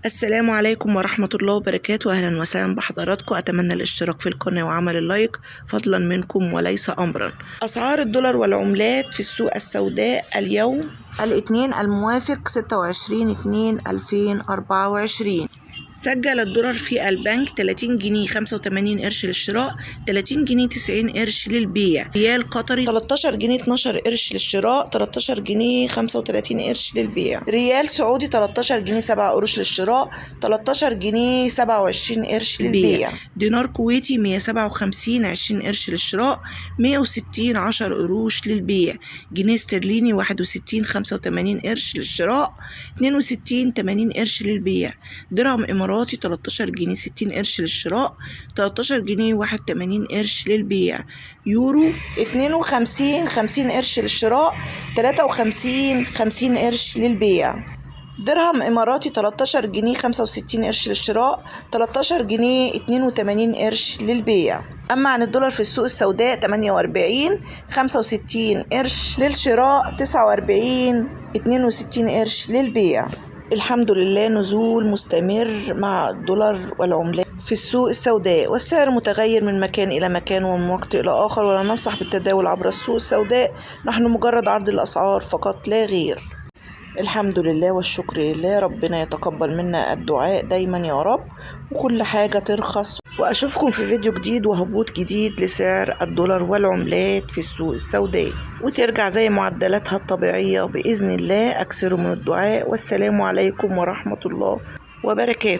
السلام عليكم ورحمة الله وبركاته. أهلا وسهلا بحضراتكم. أتمنى الاشتراك في القناة وعمل اللايك فضلا منكم وليس أمرا. أسعار الدولار والعملات في السوق السوداء اليوم الاثنين الموافق 26/2/2024. سجل الدولار في البنك 30 جنيه 85 قرش للشراء، 30 جنيه 90 قرش للبيع. ريال قطري 13 جنيه 12 قرش للشراء، 13 جنيه 35 قرش للبيع. ريال سعودي 13 جنيه 7 قروش للشراء، 13 جنيه 27 قرش للبيع. دينار كويتي 157 20 قرش للشراء، 160 10 قروش للبيع. جنيه استرليني 61 85 قرش للشراء، 62 80 قرش للبيع. درهم إماراتي 13 جنيه 60 قرش للشراء، 13 جنيه 81 قرش للبيع. يورو 52 50 قرش للشراء، 53 50 قرش للبيع. درهم إماراتي 13 جنيه 65 قرش للشراء، 13 جنيه 82 قرش للبيع. أما عن الدولار في السوق السوداء 48 65 قرش للشراء، 49 62 قرش للبيع. الحمد لله نزول مستمر مع الدولار والعملات في السوق السوداء، والسعر متغير من مكان إلى مكان ومن وقت إلى آخر، ولا ننصح بالتداول عبر السوق السوداء. نحن مجرد عرض الأسعار فقط لا غير. الحمد لله والشكر لله. ربنا يتقبل منا الدعاء دايما يا رب، وكل حاجة ترخص. وأشوفكم في فيديو جديد وهبوط جديد لسعر الدولار والعملات في السوق السوداء، وترجع زي معدلاتها الطبيعية بإذن الله. أكثروا من الدعاء، والسلام عليكم ورحمة الله وبركاته.